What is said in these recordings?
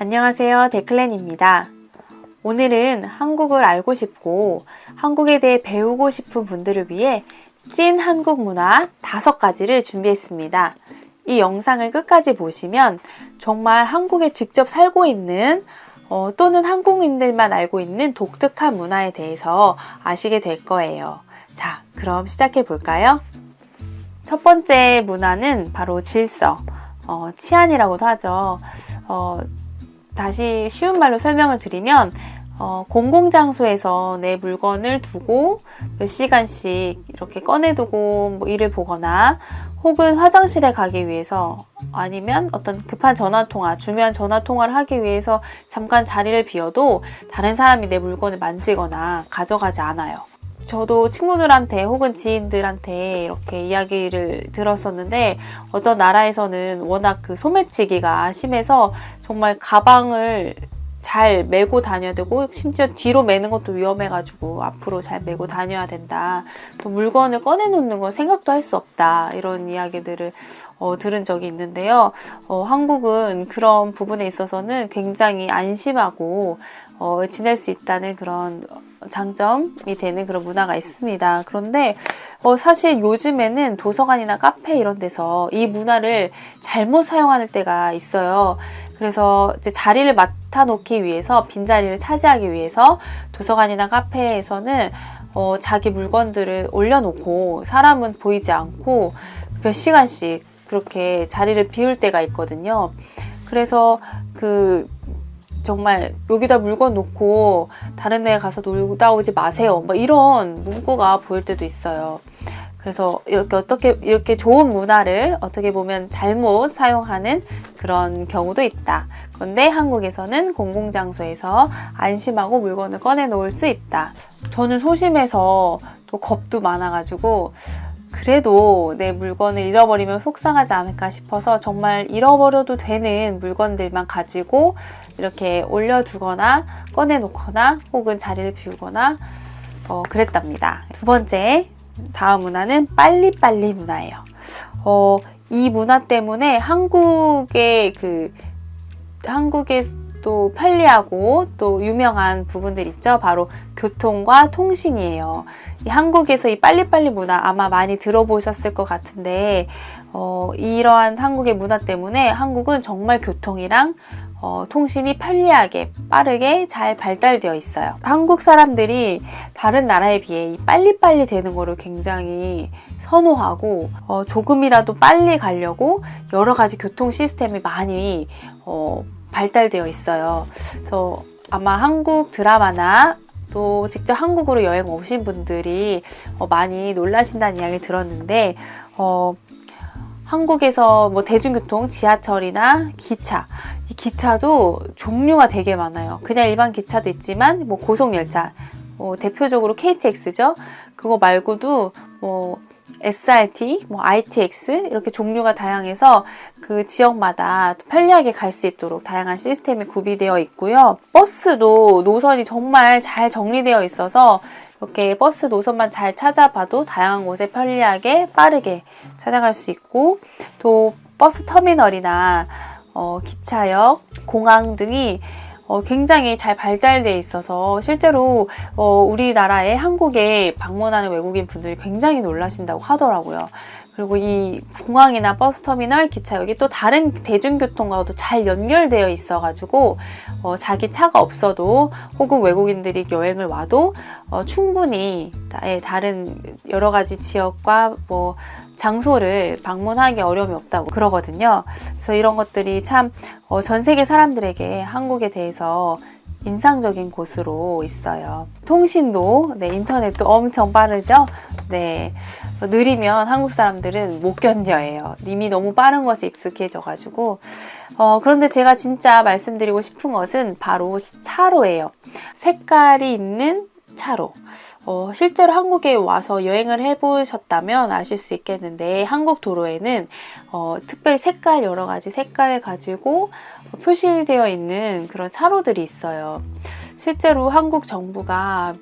안녕하세요, 데클렌입니다. 오늘은 한국을 알고 싶고 한국에 대해 배우고 싶은 분들을 위해 찐 한국 문화 5가지를 준비했습니다. 이 영상을 끝까지 보시면 정말 한국에 직접 살고 있는 또는 한국인들만 알고 있는 독특한 문화에 대해서 아시게 될 거예요. 자, 그럼 시작해 볼까요? 첫 번째 문화는 바로 질서, 치안이라고도 하죠. 다시 쉬운 말로 설명을 드리면 공공장소에서 내 물건을 두고 몇 시간씩 이렇게 꺼내두고 일을 보거나 혹은 화장실에 가기 위해서 아니면 어떤 급한 전화통화, 중요한 전화통화를 하기 위해서 잠깐 자리를 비워도 다른 사람이 내 물건을 만지거나 가져가지 않아요. 저도 친구들한테 혹은 지인들한테 이렇게 이야기를 들었었는데 어떤 나라에서는 워낙 그 소매치기가 심해서 정말 가방을 잘 메고 다녀야 되고 심지어 뒤로 매는 것도 위험해가지고 앞으로 잘 메고 다녀야 된다. 또 물건을 꺼내놓는 건 생각도 할 수 없다. 이런 이야기들을 들은 적이 있는데요. 한국은 그런 부분에 있어서는 굉장히 안심하고 지낼 수 있다는 그런 장점이 되는 그런 문화가 있습니다. 그런데 사실 요즘에는 도서관이나 카페 이런 데서 이 문화를 잘못 사용하는 때가 있어요. 그래서 이제 자리를 맡아놓기 위해서, 빈자리를 차지하기 위해서 도서관이나 카페에서는 자기 물건들을 올려놓고 사람은 보이지 않고 몇 시간씩 그렇게 자리를 비울 때가 있거든요. 그래서 정말 여기다 물건 놓고 다른 데 가서 놀다 오지 마세요. 뭐 이런 문구가 보일 때도 있어요. 그래서 이렇게 좋은 문화를 어떻게 보면 잘못 사용하는 그런 경우도 있다. 그런데 한국에서는 공공장소에서 안심하고 물건을 꺼내 놓을 수 있다. 저는 소심해서 또 겁도 많아가지고 그래도 내 물건을 잃어버리면 속상하지 않을까 싶어서 정말 잃어버려도 되는 물건들만 가지고 이렇게 올려두거나 꺼내놓거나 혹은 자리를 비우거나 그랬답니다. 두 번째, 다음 문화는 빨리빨리 문화예요. 이 문화 때문에 한국에 또 편리하고 또 유명한 부분들 있죠. 바로 교통과 통신이에요. 한국에서 이 빨리빨리 문화 아마 많이 들어보셨을 것 같은데 이러한 한국의 문화 때문에 한국은 정말 교통이랑 통신이 편리하게 빠르게 잘 발달되어 있어요. 한국 사람들이 다른 나라에 비해 이 빨리빨리 되는 거를 굉장히 선호하고 조금이라도 빨리 가려고 여러 가지 교통 시스템이 많이 발달되어 있어요. 그래서 아마 한국 드라마나 또 직접 한국으로 여행 오신 분들이 많이 놀라신다는 이야기를 들었는데 한국에서 뭐 대중교통, 지하철이나 기차, 이 기차도 종류가 되게 많아요. 그냥 일반 기차도 있지만 뭐 고속열차, 대표적으로 KTX죠. 그거 말고도 뭐 SRT, 뭐 ITX 이렇게 종류가 다양해서 그 지역마다 편리하게 갈 수 있도록 다양한 시스템이 구비되어 있고요. 버스도 노선이 정말 잘 정리되어 있어서 이렇게 버스 노선만 잘 찾아봐도 다양한 곳에 편리하게 빠르게 찾아갈 수 있고, 또 버스 터미널이나 기차역, 공항 등이 굉장히 잘 발달되어 있어서 실제로 우리나라에 한국에 방문하는 외국인 분들이 굉장히 놀라신다고 하더라고요. 그리고 이 공항이나 버스터미널, 기차역이 또 다른 대중교통과도 잘 연결되어 있어가지고 자기 차가 없어도 혹은 외국인들이 여행을 와도 충분히 다른 여러 가지 지역과 뭐 장소를 방문하기 어려움이 없다고 그러거든요. 그래서 이런 것들이 참 전 세계 사람들에게 한국에 대해서 인상적인 곳으로 있어요. 통신도, 인터넷도 엄청 빠르죠? 느리면 한국 사람들은 못 견뎌해요. 이미 너무 빠른 것에 익숙해져가지고. 그런데 제가 진짜 말씀드리고 싶은 것은 바로 차로예요. 색깔이 있는 차로. 실제로 한국에 와서 여행을 해보셨다면 아실 수 있겠는데 한국 도로에는 특별히 여러 가지 색깔을 가지고 표시되어 있는 그런 차로들이 있어요. 실제로 한국 정부가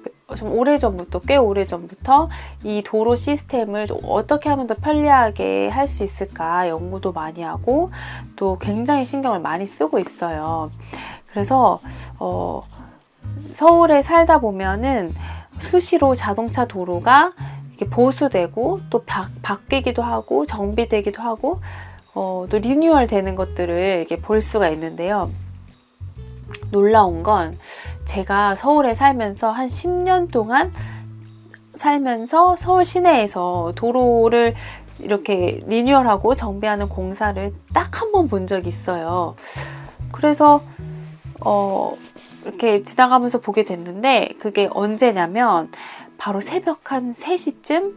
꽤 오래전부터 이 도로 시스템을 어떻게 하면 더 편리하게 할 수 있을까 연구도 많이 하고 또 굉장히 신경을 많이 쓰고 있어요. 그래서 서울에 살다 보면은 수시로 자동차 도로가 이렇게 보수되고 또 바뀌기도 하고 정비되기도 하고 또 리뉴얼 되는 것들을 이렇게 볼 수가 있는데요. 놀라운 건 제가 서울에 살면서 한 10년 동안 살면서 서울 시내에서 도로를 이렇게 리뉴얼하고 정비하는 공사를 딱 한 번 본 적이 있어요. 그래서 이렇게 지나가면서 보게 됐는데 그게 언제냐면 바로 새벽 한 3시쯤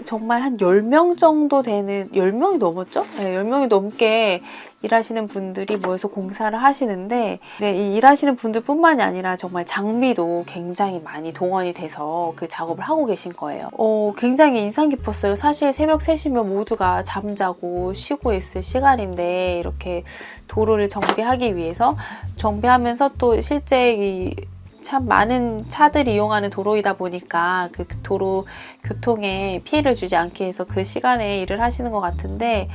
정말 한 10명 정도 되는, 10명이 넘었죠? 네, 10명이 넘게 일하시는 분들이 모여서 공사를 하시는데 이제 이 일하시는 분들뿐만이 아니라 정말 장비도 굉장히 많이 동원이 돼서 그 작업을 하고 계신 거예요. 굉장히 인상 깊었어요. 사실 새벽 3시면 모두가 잠자고 쉬고 있을 시간인데 이렇게 도로를 정비하기 위해서 정비하면서 또 실제 참 많은 차들이 이용하는 도로이다 보니까 그 도로 교통에 피해를 주지 않기 위해서 그 시간에 일을 하시는 것 같은데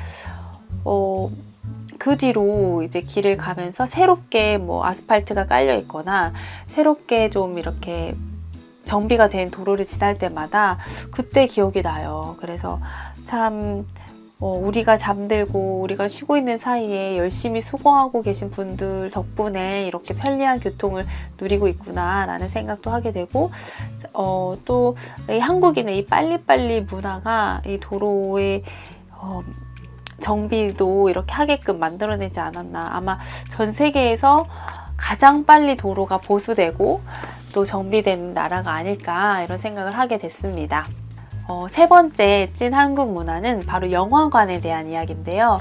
그 뒤로 이제 길을 가면서 새롭게 뭐 아스팔트가 깔려 있거나 새롭게 좀 이렇게 정비가 된 도로를 지날 때마다 그때 기억이 나요. 그래서 참 우리가 잠들고 우리가 쉬고 있는 사이에 열심히 수고하고 계신 분들 덕분에 이렇게 편리한 교통을 누리고 있구나 라는 생각도 하게 되고 또 이 한국인의 이 빨리빨리 문화가 이 도로의 정비도 이렇게 하게끔 만들어내지 않았나. 아마 전 세계에서 가장 빨리 도로가 보수되고 또 정비된 나라가 아닐까 이런 생각을 하게 됐습니다. 세 번째 찐 한국 문화는 바로 영화관에 대한 이야기인데요.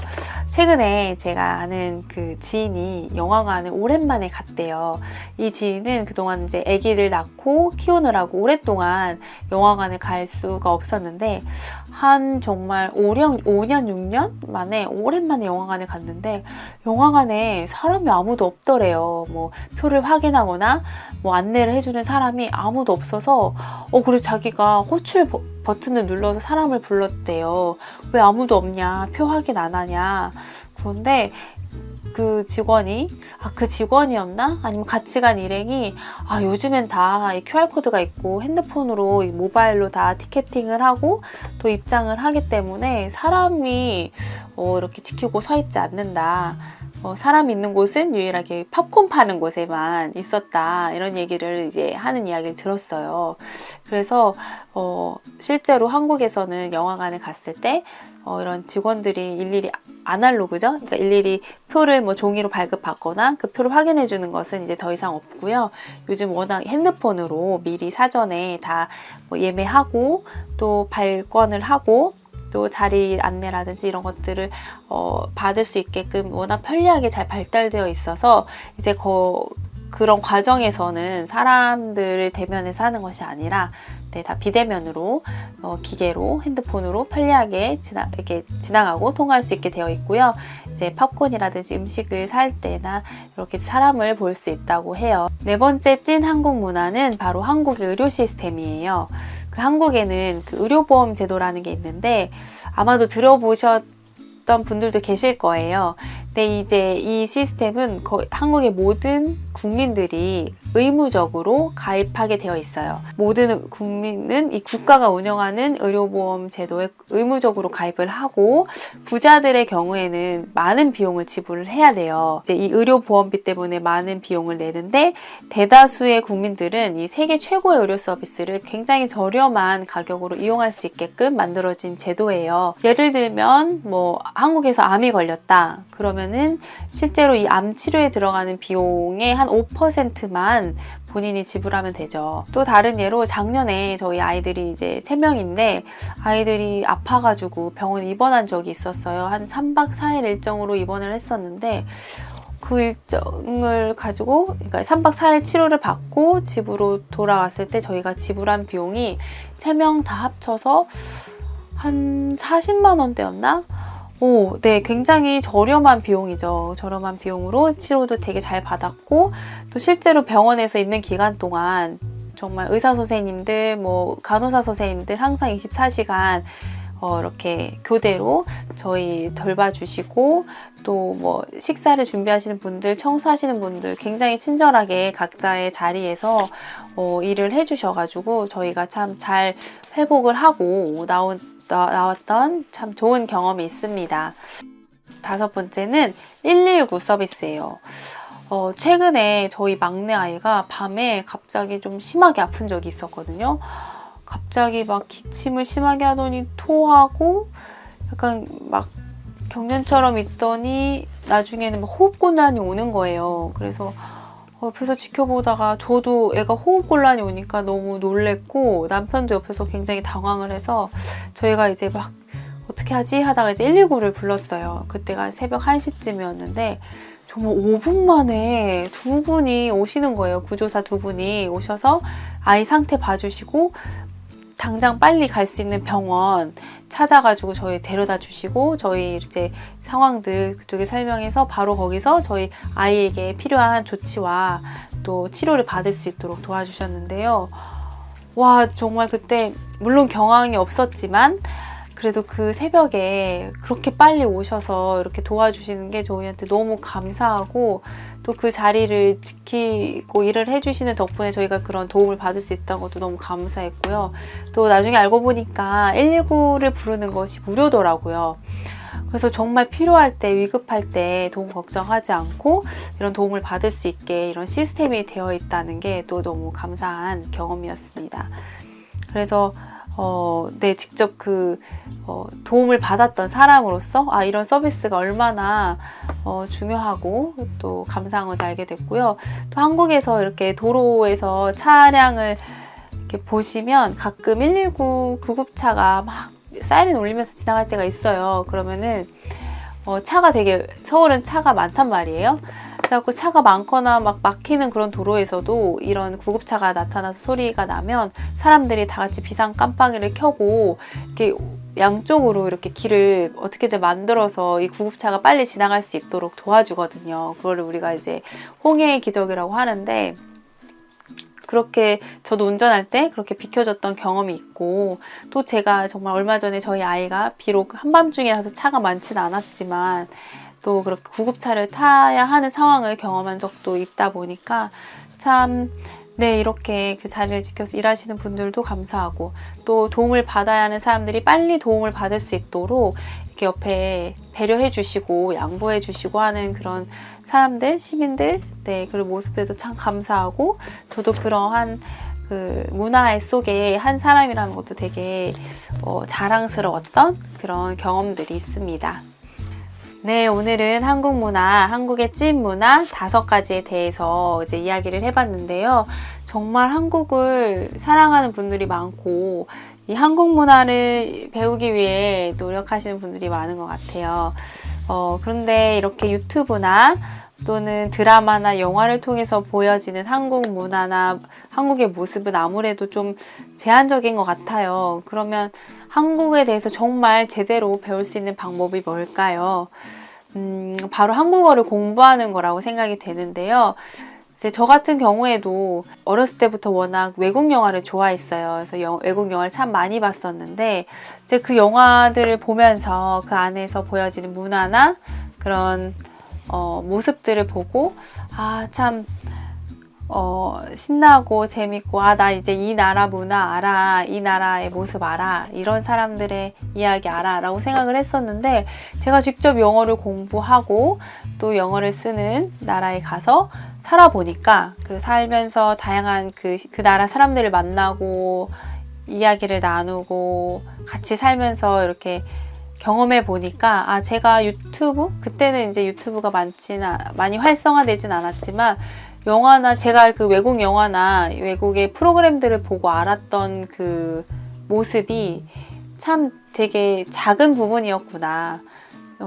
최근에 제가 아는 그 지인이 영화관을 오랜만에 갔대요. 이 지인은 그동안 이제 아기를 낳고 키우느라고 오랫동안 영화관을 갈 수가 없었는데 한 정말 5년, 6년 만에 오랜만에 영화관에 갔는데 영화관에 사람이 아무도 없더래요. 뭐 표를 확인하거나 뭐 안내를 해주는 사람이 아무도 없어서 그래서 자기가 호출 버튼을 눌러서 사람을 불렀대요. 왜 아무도 없냐? 표 확인 안 하냐? 그런데 그 직원이 그 직원이었나? 아니면 같이 간 일행이 요즘엔 다 QR코드가 있고 핸드폰으로 모바일로 다 티켓팅을 하고 또 입장을 하기 때문에 사람이 이렇게 지키고 서 있지 않는다. 사람 있는 곳은 유일하게 팝콘 파는 곳에만 있었다. 이런 얘기를 이제 하는 이야기를 들었어요. 그래서 실제로 한국에서는 영화관에 갔을 때 이런 직원들이 일일이 아날로그죠? 그러니까 일일이 표를 뭐 종이로 발급받거나 그 표를 확인해 주는 것은 이제 더 이상 없고요. 요즘 워낙 핸드폰으로 미리 사전에 다 뭐 예매하고 또 발권을 하고 또 자리 안내라든지 이런 것들을 받을 수 있게끔 워낙 편리하게 잘 발달되어 있어서 이제 그런 과정에서는 사람들을 대면해서 하는 것이 아니라 다 비대면으로 기계로 핸드폰으로 편리하게 이렇게 지나가고 통과할 수 있게 되어 있고요. 이제 팝콘이라든지 음식을 살 때나 이렇게 사람을 볼 수 있다고 해요. 네 번째 찐 한국 문화는 바로 한국의 의료 시스템이에요. 그 한국에는 그 의료보험 제도라는 게 있는데 아마도 들어보셨던 분들도 계실 거예요. 근데 이제 이 시스템은 한국의 모든 국민들이 의무적으로 가입하게 되어 있어요. 모든 국민은 이 국가가 운영하는 의료보험 제도에 의무적으로 가입을 하고 부자들의 경우에는 많은 비용을 지불을 해야 돼요. 이제 이 의료보험비 때문에 많은 비용을 내는데 대다수의 국민들은 이 세계 최고의 의료 서비스를 굉장히 저렴한 가격으로 이용할 수 있게끔 만들어진 제도예요. 예를 들면 뭐 한국에서 암이 걸렸다. 그러면은 실제로 이 암 치료에 들어가는 비용의 한 5%만 본인이 지불하면 되죠. 또 다른 예로 작년에 저희 아이들이 이제 3명인데 아이들이 아파가지고 병원 입원한 적이 있었어요. 한 3박 4일 일정으로 입원을 했었는데 그 일정을 가지고 그러니까 3박 4일 치료를 받고 집으로 돌아왔을 때 저희가 지불한 비용이 3명 다 합쳐서 한 40만 원대였나? 네, 굉장히 저렴한 비용이죠. 저렴한 비용으로 치료도 되게 잘 받았고 또 실제로 병원에서 있는 기간 동안 정말 의사 선생님들, 뭐 간호사 선생님들 항상 24시간 이렇게 교대로 저희 돌봐주시고 또 뭐 식사를 준비하시는 분들, 청소하시는 분들 굉장히 친절하게 각자의 자리에서 일을 해주셔가지고 저희가 참 잘 회복을 하고 나왔던 참 좋은 경험이 있습니다. 5번째는 119 서비스예요. 최근에 저희 막내 아이가 밤에 갑자기 좀 심하게 아픈 적이 있었거든요. 갑자기 막 기침을 심하게 하더니 토하고 약간 막 경련처럼 있더니 나중에는 막 호흡곤란이 오는 거예요. 그래서 옆에서 지켜보다가 저도 애가 호흡곤란이 오니까 너무 놀랬고 남편도 옆에서 굉장히 당황을 해서 저희가 이제 막 어떻게 하지 하다가 이제 119를 불렀어요. 그때가 새벽 1시쯤이었는데 정말 5분 만에 2분이 오시는 거예요. 구조사 2분이 오셔서 아이 상태 봐주시고 당장 빨리 갈 수 있는 병원 찾아가지고 저희 데려다 주시고 저희 이제 상황들 그쪽에 설명해서 바로 거기서 저희 아이에게 필요한 조치와 또 치료를 받을 수 있도록 도와주셨는데요. 와, 정말 그때 물론 경황이 없었지만 그래도 그 새벽에 그렇게 빨리 오셔서 이렇게 도와주시는 게 저희한테 너무 감사하고 또 그 자리를 지키고 일을 해주시는 덕분에 저희가 그런 도움을 받을 수 있다는 것도 너무 감사했고요. 또 나중에 알고 보니까 119를 부르는 것이 무료더라고요. 그래서 정말 필요할 때, 위급할 때 도움 걱정하지 않고 이런 도움을 받을 수 있게 이런 시스템이 되어 있다는 게 또 너무 감사한 경험이었습니다. 그래서 네, 직접 도움을 받았던 사람으로서 이런 서비스가 얼마나 중요하고 또 감사한 건지 알게 됐고요. 또 한국에서 이렇게 도로에서 차량을 이렇게 보시면 가끔 119 구급차가 막 사이렌 울리면서 지나갈 때가 있어요. 그러면은 서울은 차가 많단 말이에요. 그래갖고 차가 많거나 막 막히는 그런 도로에서도 이런 구급차가 나타나서 소리가 나면 사람들이 다 같이 비상 깜빡이를 켜고 이렇게 양쪽으로 이렇게 길을 어떻게든 만들어서 이 구급차가 빨리 지나갈 수 있도록 도와주거든요. 그걸 우리가 이제 홍해의 기적이라고 하는데 그렇게 저도 운전할 때 그렇게 비켜줬던 경험이 있고 또 제가 정말 얼마 전에 저희 아이가 비록 한밤중이라서 차가 많지는 않았지만 또 그렇게 구급차를 타야 하는 상황을 경험한 적도 있다 보니까 참 네, 이렇게 그 자리를 지켜서 일하시는 분들도 감사하고 또 도움을 받아야 하는 사람들이 빨리 도움을 받을 수 있도록 이렇게 옆에 배려해 주시고 양보해 주시고 하는 그런 사람들, 시민들 네, 그런 모습에도 참 감사하고 저도 그러한 그 문화 속에 한 사람이라는 것도 되게 자랑스러웠던 그런 경험들이 있습니다. 네, 오늘은 한국 문화, 한국의 찐 문화 5가지에 대해서 이제 이야기를 해봤는데요. 정말 한국을 사랑하는 분들이 많고 이 한국 문화를 배우기 위해 노력하시는 분들이 많은 것 같아요. 그런데 이렇게 유튜브나 또는 드라마나 영화를 통해서 보여지는 한국 문화나 한국의 모습은 아무래도 좀 제한적인 것 같아요. 그러면 한국에 대해서 정말 제대로 배울 수 있는 방법이 뭘까요? 바로 한국어를 공부하는 거라고 생각이 되는데요. 이제 저 같은 경우에도 어렸을 때부터 워낙 외국 영화를 좋아했어요. 그래서 외국 영화를 참 많이 봤었는데 이제 그 영화들을 보면서 그 안에서 보여지는 문화나 그런 모습들을 보고 참 신나고 재밌고 나 이제 이 나라 문화 알아, 이 나라의 모습 알아, 이런 사람들의 이야기 알아 라고 생각을 했었는데 제가 직접 영어를 공부하고 또 영어를 쓰는 나라에 가서 살아보니까 살면서 다양한 그 나라 사람들을 만나고 이야기를 나누고 같이 살면서 이렇게 경험해 보니까 제가 그때는 이제 유튜브가 많이 활성화되진 않았지만 영화나 제가 그 외국 영화나 외국의 프로그램들을 보고 알았던 그 모습이 참 되게 작은 부분이었구나.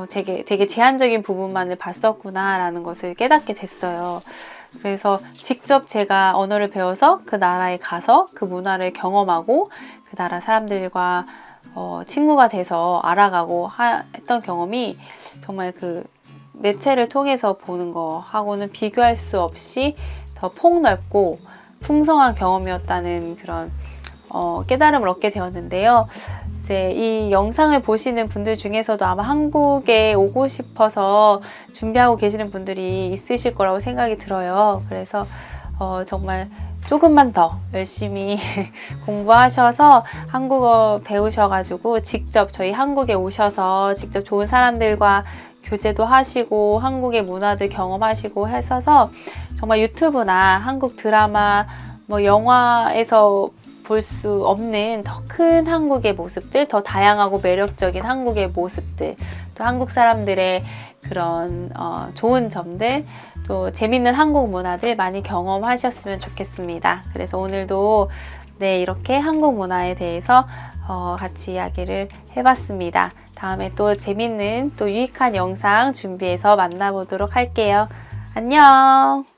되게 제한적인 부분만을 봤었구나 라는 것을 깨닫게 됐어요. 그래서 직접 제가 언어를 배워서 그 나라에 가서 그 문화를 경험하고 그 나라 사람들과 친구가 돼서 알아가고 했던 경험이 정말 그 매체를 통해서 보는 거하고는 비교할 수 없이 더 폭넓고 풍성한 경험이었다는 그런 깨달음을 얻게 되었는데요. 이제 이 영상을 보시는 분들 중에서도 아마 한국에 오고 싶어서 준비하고 계시는 분들이 있으실 거라고 생각이 들어요. 그래서 정말 조금만 더 열심히 공부하셔서 한국어 배우셔가지고 직접 저희 한국에 오셔서 직접 좋은 사람들과 교제도 하시고 한국의 문화들 경험하시고 하셔서 정말 유튜브나 한국 드라마, 뭐 영화에서 볼 수 없는 더 큰 한국의 모습들, 더 다양하고 매력적인 한국의 모습들, 또 한국 사람들의 그런 좋은 점들, 또 재밌는 한국 문화들 많이 경험하셨으면 좋겠습니다. 그래서 오늘도 네, 이렇게 한국 문화에 대해서 같이 이야기를 해봤습니다. 다음에 또 재밌는 또 유익한 영상 준비해서 만나보도록 할게요. 안녕!